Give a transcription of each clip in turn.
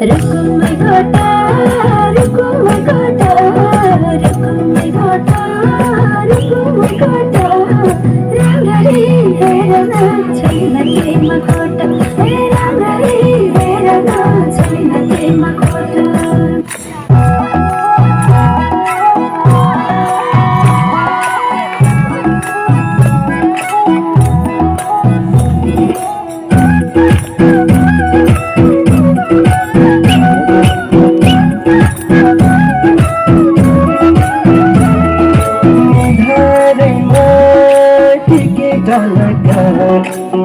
रुकुमै घटा रुकुमै घटा रुकुमै घटा रुकुमै घटा राम्ररी हेर न छैन केमा खोट राम्ररी हेर न छैन केमा खोट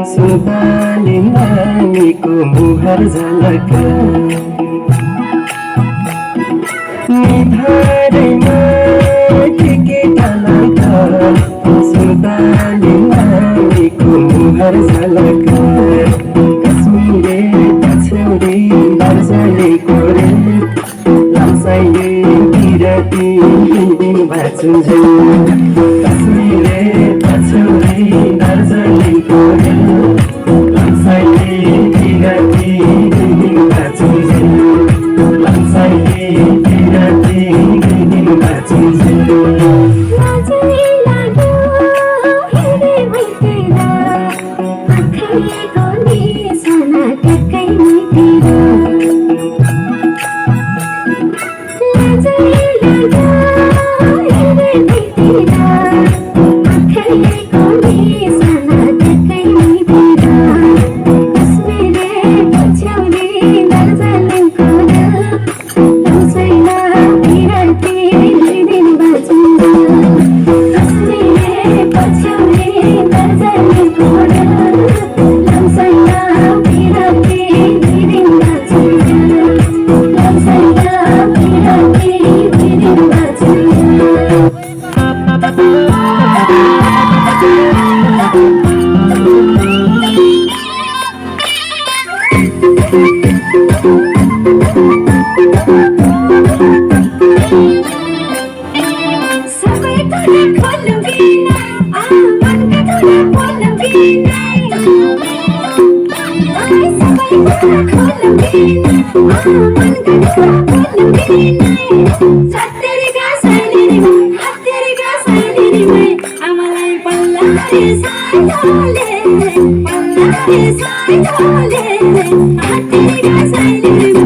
सुबानी नानीको मुहार झलक निधारैमा के झलक सुबानी नानीको मुहार झलक कश्मीरे पछौरी दार्जिलिङको लाम्साइले किराती भाचुन्जे कश्मीरे पछौरी दार्जिलिङको लाम्साइले किराती भाचुन्जे लाम्साइले किराती भाचुन्जे Saidole,